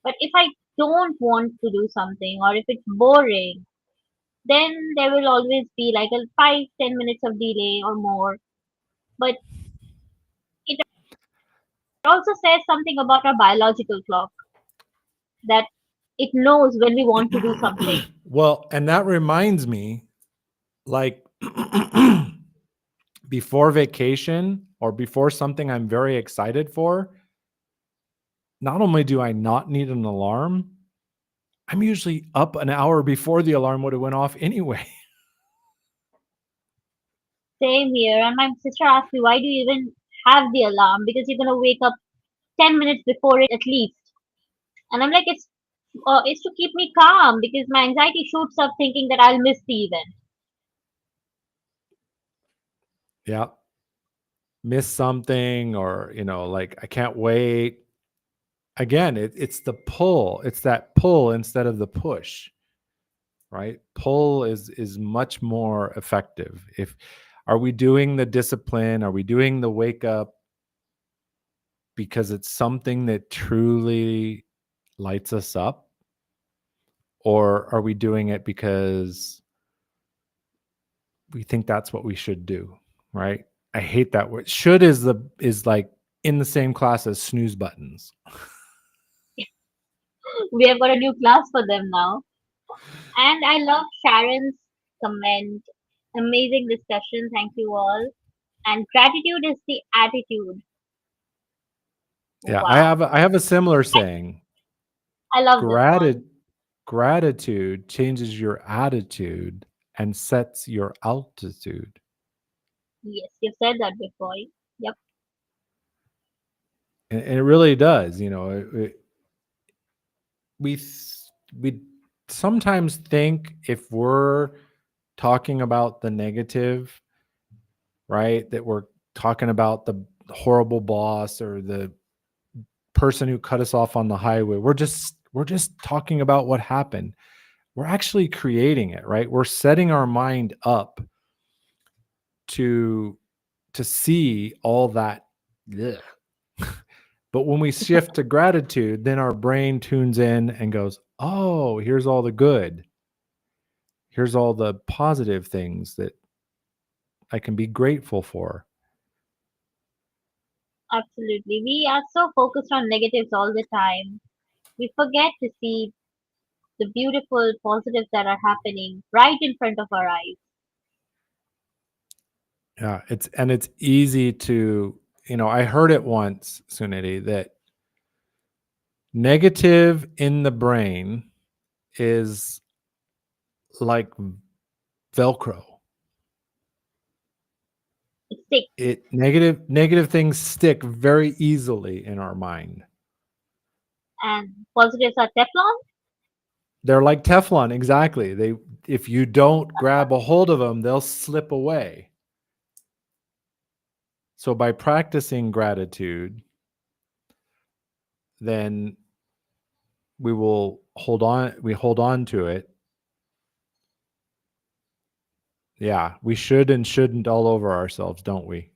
But if I don't want to do something or if it's boring, then there will always be like a 5-10 minutes of delay or more. But it also says something about our biological clock that it knows when we want to do something. Well, and that reminds me, like before vacation or before something I'm very excited for, not only do I not need an alarm, I'm usually up an hour before the alarm would have went off anyway. Same here. And my sister asked me, why do you even have the alarm? Because you're gonna wake up 10 minutes before it at least. And I'm like, it's to keep me calm because my anxiety shoots up thinking that I'll miss the event. Yeah. Miss something, or, like I can't wait. Again, it's the pull. It's that pull instead of the push, right? Pull is much more effective. If Are we doing the discipline? Are we doing the wake up because it's something that truly lights us up? Or are we doing it because we think that's what we should do, right? I hate that word. Should is like in the same class as snooze buttons. We have got a new class for them now. And I love Sharon's comment. Amazing discussion. Thank you all. And gratitude is the attitude. Yeah, Wow. I have a similar saying. I love this one. Gratitude Gratitude changes your attitude and sets your altitude. Yes, you've said that before. Yep, And it really does. We we sometimes think if we're talking about the negative, right, that we're talking about the horrible boss or the person who cut us off on the highway. We're just talking about what happened. We're actually creating it, right? We're setting our mind up to see all that. Ugh. But when we shift to gratitude, then our brain tunes in and goes, "Oh, here's all the good. Here's all the positive things that I can be grateful for." absolutely. We are so focused on negatives all the time. We forget to see the beautiful positives that are happening right in front of our eyes. Yeah, it's easy to, I heard it once, Suniti, that negative in the brain is like Velcro. It sticks. Negative things stick very easily in our mind. And positives are Teflon. They're like Teflon, exactly. If you don't grab a hold of them, they'll slip away. So by practicing gratitude, then we hold on to it. Yeah, we should and shouldn't all over ourselves, don't we?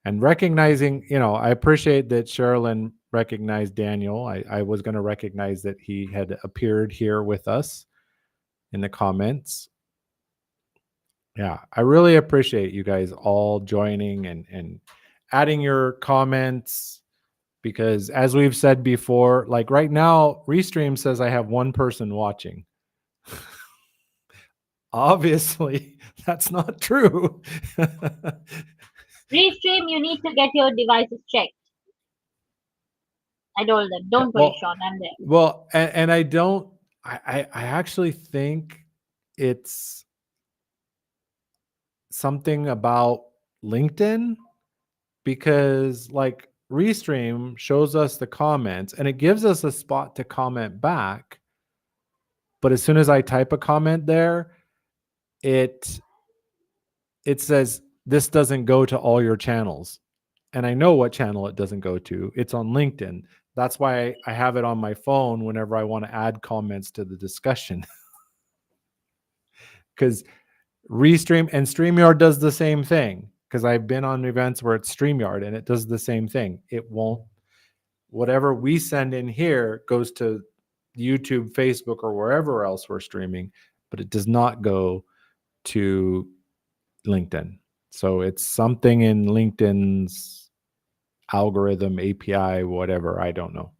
And recognizing, I appreciate that Sherilyn recognized Daniel. I was going to recognize that he had appeared here with us in the comments. Yeah, I really appreciate you guys all joining and adding your comments, because as we've said before, like right now, Restream says I have one person watching. Obviously, that's not true. Restream, you need to get your devices checked. I told them, Yeah, don't worry, Sean, I'm there. and I don't. I actually think it's something about LinkedIn, because like Restream shows us the comments and it gives us a spot to comment back. But as soon as I type a comment there, it says this doesn't go to all your channels. And I know what channel it doesn't go to. It's on LinkedIn. That's why I have it on my phone whenever I want to add comments to the discussion. because Restream and StreamYard does the same thing. Because I've been on events where it's StreamYard and it does the same thing. It won't, whatever we send in here goes to YouTube, Facebook, or wherever else we're streaming, but it does not go to LinkedIn. So it's something in LinkedIn's algorithm, API, whatever. I don't know.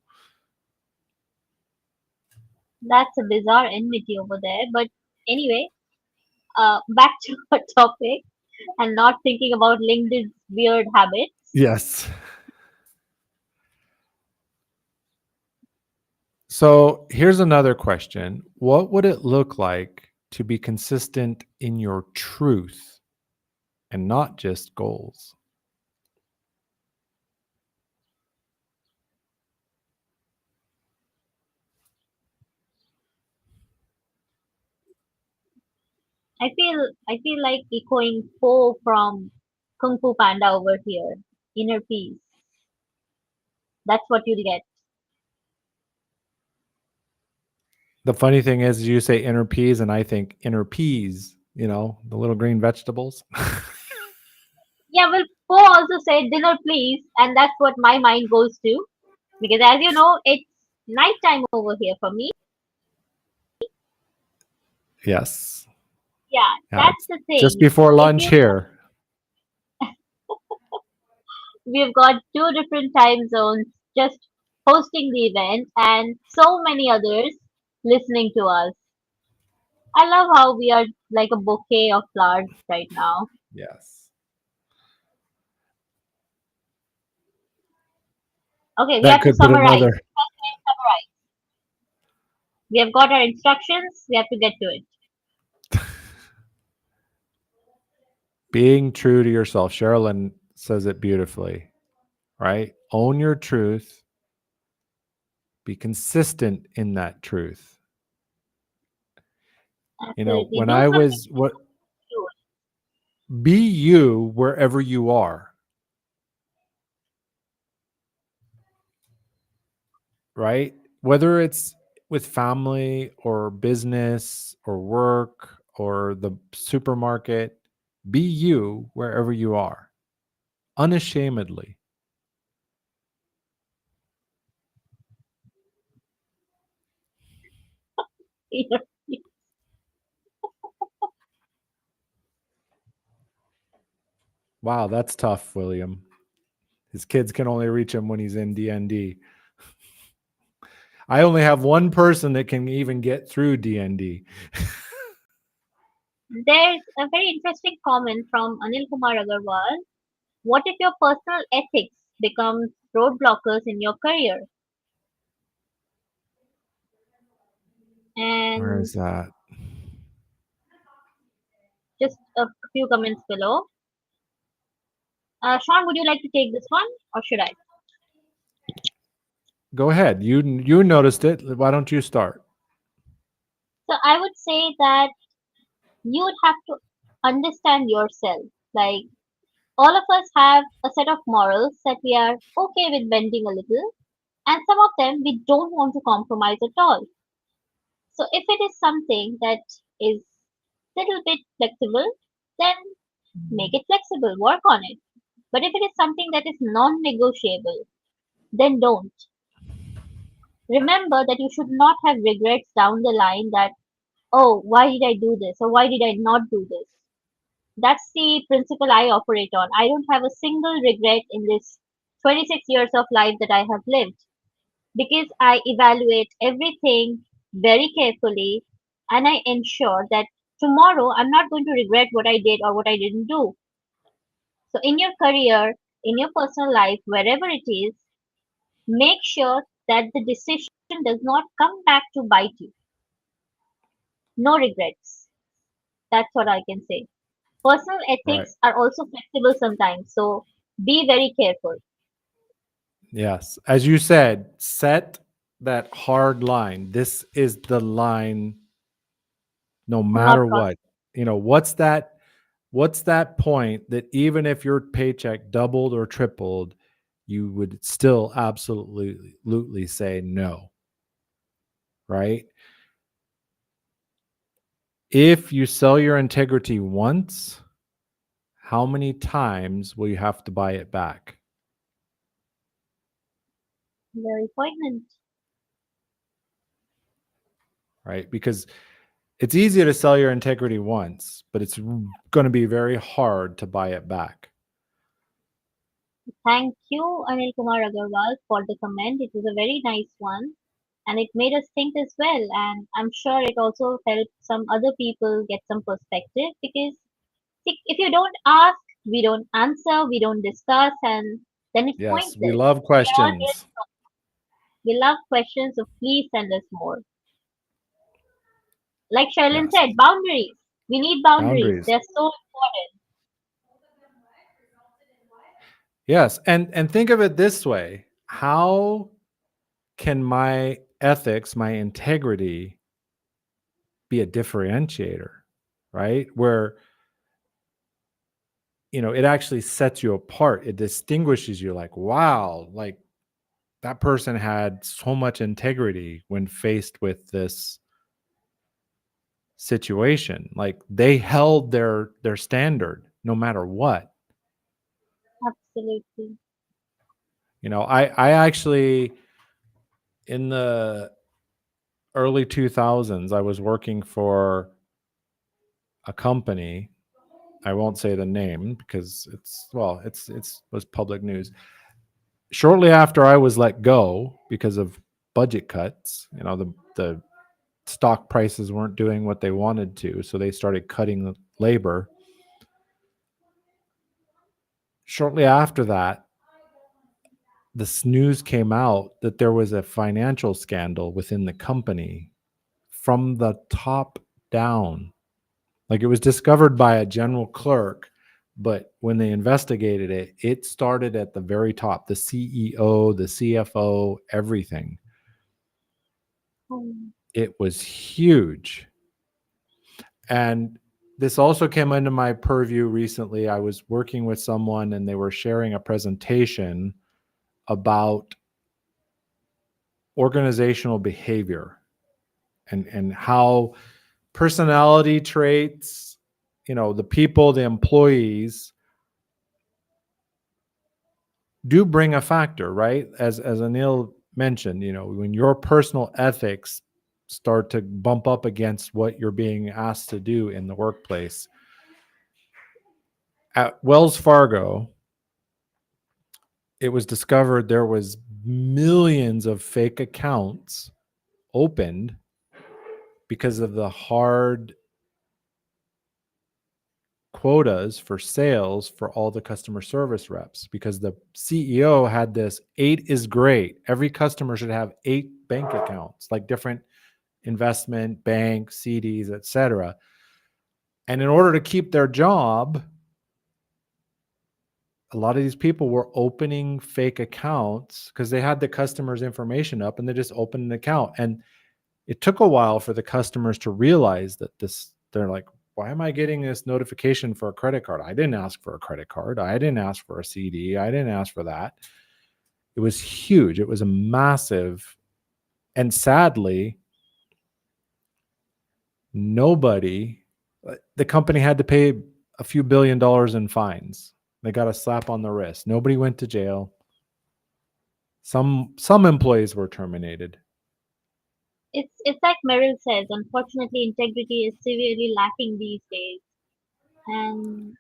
That's a bizarre enmity over there. But anyway, back to our topic and not thinking about LinkedIn's weird habits. Yes. So here's another question. What would it look like to be consistent in your truth and not just goals? I feel like echoing Po from Kung Fu Panda over here. Inner peace. That's what you'll get. The funny thing is, you say inner peas, and I think inner peas, the little green vegetables. Yeah, well, Po also said dinner please, and that's what my mind goes to. Because as you know, it's nighttime over here for me. Yes. Yeah, Yeah, that's it's the just thing. before If lunch you here. we've got two different time zones just hosting the event and so many others listening to us. I love how we are like a bouquet of flowers right now. Yes. Okay, we That have to could put summarize. another First, we have to summarize. We have got our instructions. We have to get to it. being true to yourself. Sherilyn says it beautifully, right? Own your truth, be consistent in that truth. Absolutely. When Do I something was what new. be you wherever you are, right? Whether it's with family or business or work or the supermarket, be you wherever you are, unashamedly. Wow, that's tough, William. His kids can only reach him when he's in DND. I only have one person that can even get through DND. There's a very interesting comment from Anil Kumar Agarwal. What if your personal ethics becomes roadblockers in your career? Where And is that? just a few comments below. Sean, would you like to take this one or should I? Go ahead. You noticed it. Why don't you start? So I would say that you would have to understand yourself. Like all of us have a set of morals that we are okay with bending a little, and some of them we don't want to compromise at all. So if it is something that is little bit flexible, then make it flexible, work on it. But if it is something that is non-negotiable, then don't. Remember that you should not have regrets down the line that, oh, why did I do this or why did I not do this? That's the principle I operate on. I don't have a single regret in this 26 years of life that I have lived because I evaluate everything very carefully and I ensure that tomorrow I'm not going to regret what I did or what I didn't do. So, in your career, in your personal life, wherever it is, make sure that the decision does not come back to bite you. No regrets. That's what I can say. Personal Right. ethics are also flexible sometimes, so be very careful. Yes. As you said, set that hard line. This is the line no I'm not matter cross. what. What's that point that even if your paycheck doubled or tripled, you would still absolutely say no, right? If you sell your integrity once, how many times will you have to buy it back? Very poignant. Right? Because it's easy to sell your integrity once, but it's going to be very hard to buy it back. Thank you, Anil Kumar Agarwal, for the comment. It was a very nice one, and it made us think as well. And I'm sure it also helped some other people get some perspective because see, if you don't ask, we don't answer, we don't discuss, and then it's Yes, we pointless. love We are all here. questions. We love questions, so please send us more. Like Shailin Yes. said, boundaries. We need boundaries. Boundaries. They're so important. Yes, and think of it this way. How can my ethics, my integrity be a differentiator, right? Where it actually sets you apart. It distinguishes you like, wow, like that person had so much integrity when faced with this situation. Like they held their standard no matter what. Absolutely. I actually in the early 2000s I was working for a company. I won't say the name because it's was public news. Shortly after I was let go because of budget cuts, the stock prices weren't doing what they wanted to, so they started cutting the labor. Shortly after that, the news came out that there was a financial scandal within the company from the top down. Like it was discovered by a general clerk, but when they investigated it, it started at the very top, the CEO, the CFO, everything. Hmm. It was huge. And this also came into my purview recently. I was working with someone and they were sharing a presentation about organizational behavior and how personality traits, the people, the employees do bring a factor, right? As Anil mentioned, when your personal ethics start to bump up against what you're being asked to do in the workplace. At Wells Fargo, it was discovered there was millions of fake accounts opened because of the hard quotas for sales for all the customer service reps, because the CEO had this 8 is great. Every customer should have 8 bank accounts, like different investment, bank, CDs, etc. And in order to keep their job, a lot of these people were opening fake accounts because they had the customer's information up and they just opened an account. And it took a while for the customers to realize that they're like, why am I getting this notification for a credit card? I didn't ask for a credit card. I didn't ask for a CD. I didn't ask for that. It was huge. It was a massive, and sadly, nobody, the company had to pay a few $1 billion in fines. They got a slap on the wrist. Nobody went to jail. Some employees were terminated. It's like Merrill says, unfortunately integrity is severely lacking these days. And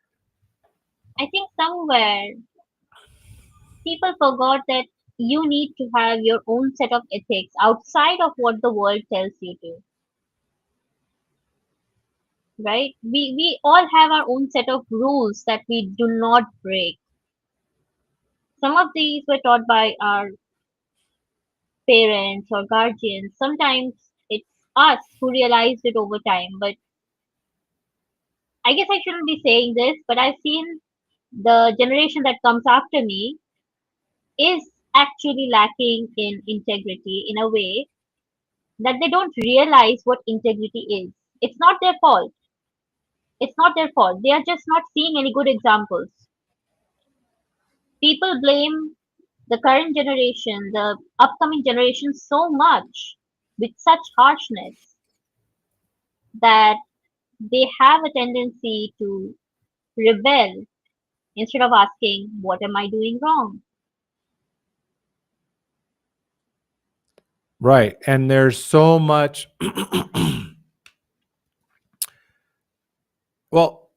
I think somewhere people forgot that you need to have your own set of ethics outside of what the world tells you to, right? We all have our own set of rules that we do not break. Some of these were taught by our parents or guardians. Sometimes it's us who realized it over time. But I guess I shouldn't be saying this, but I've seen the generation that comes after me is actually lacking in integrity in a way that they don't realize what integrity is. It's not their fault. It's not their fault. They are just not seeing any good examples. People blame the current generation, the upcoming generation so much with such harshness that they have a tendency to rebel instead of asking, what am I doing wrong? Right. And there's so much. Well,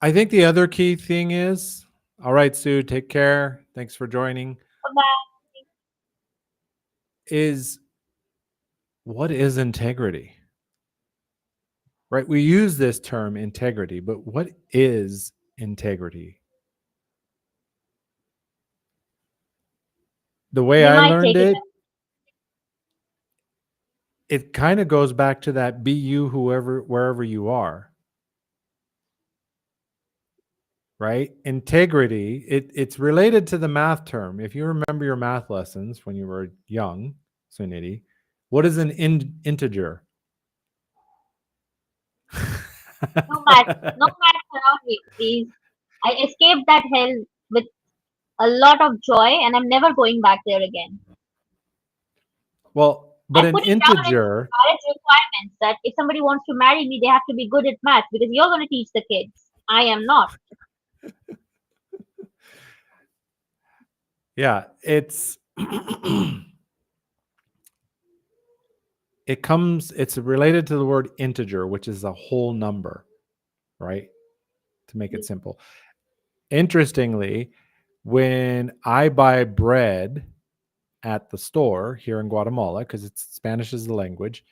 I think the other key thing is, all right, Sue, take care. Thanks for joining. But Is what is integrity? Right? We use this term integrity, but what is integrity? The way you I might learned take it it, it kind of goes back to that be you whoever wherever you are. Right? Integrity, it's related to the math term. If you remember your math lessons when you were young, Suniti, what is an integer? no math, no math around me, please. I escaped that hell with a lot of joy, and I'm never going back there again. Well, I but an put it down in integer, marriage requirements that if somebody wants to marry me, they have to be good at math because you're going to teach the kids. I am not. yeah, it's related to the word integer, which is a whole number, right? To make it simple. Interestingly, when I buy bread at the store here in Guatemala, because it's Spanish is the language,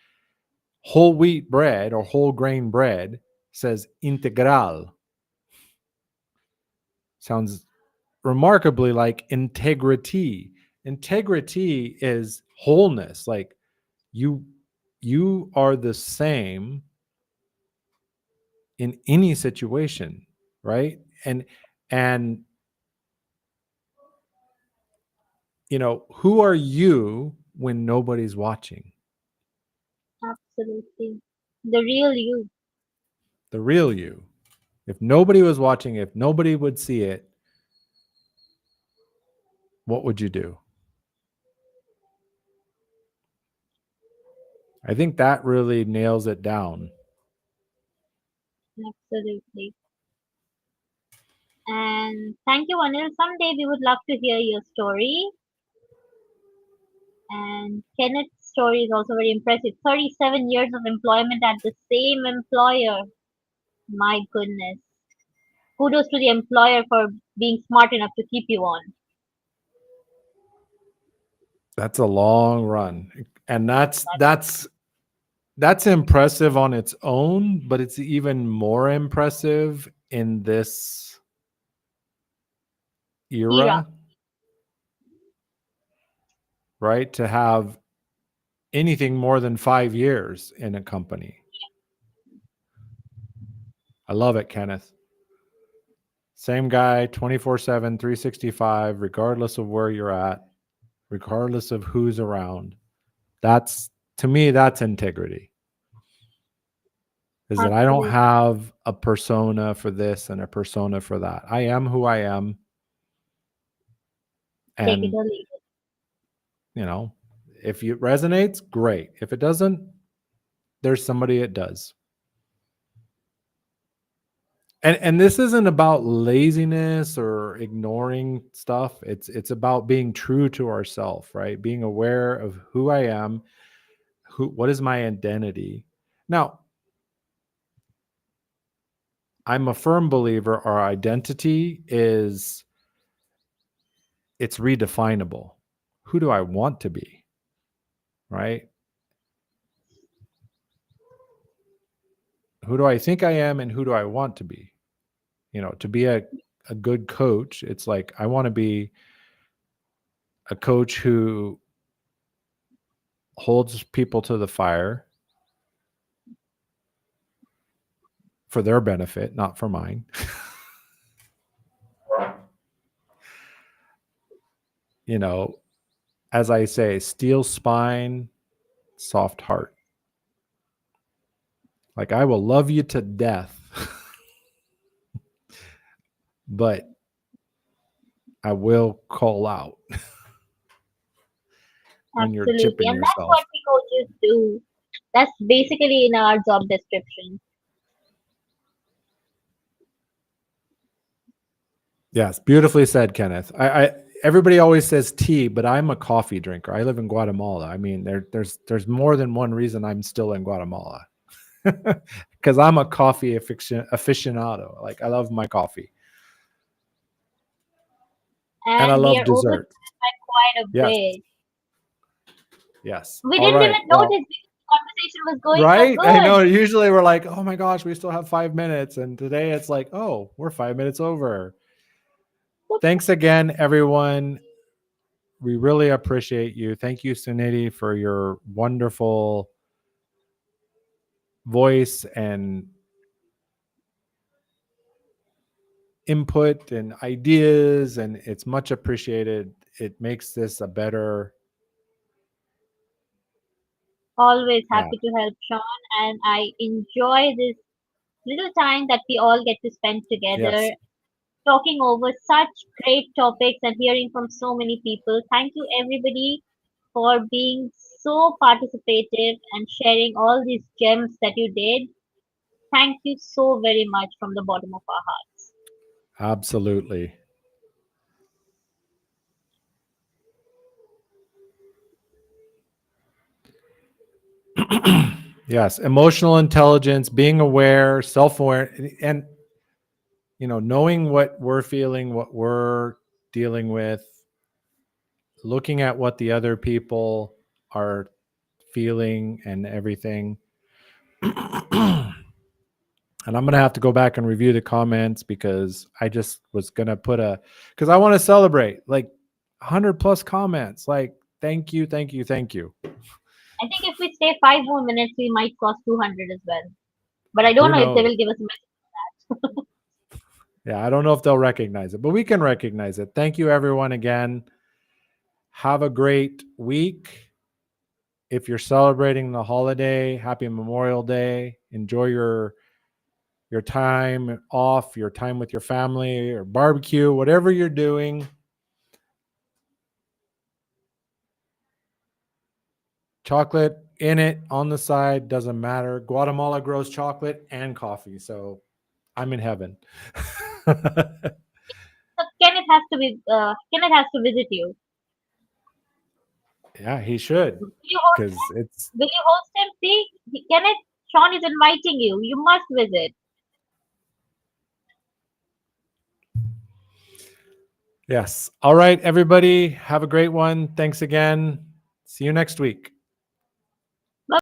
whole wheat bread or whole grain bread says integral. Sounds remarkably like integrity. Integrity is wholeness. Like you you are the same in any situation, right? And who are you when nobody's watching? Absolutely. The real you. The real you. If nobody was watching, if nobody would see it, what would you do? I think that really nails it down. Absolutely. And thank you, Anil. Someday we would love to hear your story. And Kenneth's story is also very impressive. 37 years of employment at the same employer. My goodness. Kudos to the employer for being smart enough to keep you on. That's a long run. And that's That that's that's impressive on its own, but it's even more impressive in this era. era, right? To have anything more than 5 years in a company. I love it, Kenneth. Same guy, 24/7, 365, regardless of where you're at, regardless of who's around. That's to me that's integrity. Is that I don't Absolutely. have a persona for this and a persona for that. I am who I am, Take it and or leave it. you know, if it resonates, great. If it doesn't, there's somebody it does. And this isn't about laziness or ignoring stuff. It's about being true to ourselves, right? Being aware of who I am, what is my identity. Now, I'm a firm believer our identity is it's redefinable. Who do I want to be? Right? Who do I think I am and who do I want to be? To be a good coach, it's like I want to be a coach who holds people to the fire for their benefit, not for mine. you know, as I say, steel spine, soft heart. Like I will love you to death, but I will call out when you're Absolutely. chipping And that's yourself. what we coaches do. That's basically in our job description. Yes, beautifully said, Kenneth. Everybody always says tea, but I'm a coffee drinker. I live in Guatemala. I mean, there's more than one reason I'm still in Guatemala. Because I'm a coffee aficionado. Like I love my coffee, and I And we love are over dessert. by quite a Yes, bit. yes. We All didn't even right. Well, notice because the conversation was going so right. I know. good. Usually we're like, oh my gosh, we still have 5 minutes, and today it's like, oh, we're 5 minutes over. Thanks again, everyone. We really appreciate you. Thank you, Suniti, for your wonderful voice and input and ideas, and it's much appreciated. It makes this a better, Always yeah, happy to help, Sean, and I enjoy this little time that we all get to spend yes, together talking over such great topics and hearing from so many people. Thank you, everybody, for being so participative and sharing all these gems that you did. Thank you so very much from the bottom of our hearts. absolutely. Yes, emotional intelligence, being aware, self-aware, and knowing what we're feeling, what we're dealing with, looking at what the other people are feeling and everything. And I'm going to have to go back and review the comments because I just was going to because I want to celebrate like 100 plus comments. Like, thank you, thank you, thank you. I think if we stay 5 more minutes, we might cross 200 as well. But I don't Who know if they knows? will give us a message. Yeah, I don't know if they'll recognize it, but we can recognize it. Thank you, everyone, again. Have a great week. If you're celebrating the holiday, happy Memorial Day. Enjoy your time off, your time with your family or barbecue, whatever you're doing. Chocolate in it on the side doesn't matter. Guatemala grows chocolate and coffee, so I'm in heaven. So Kenneth has to visit you. Yeah, he should Will you host because him? it's Will you host him? See, Kenneth, Sean is inviting you. You must visit. yes. All right, everybody, have a great one. Thanks again. See you next week.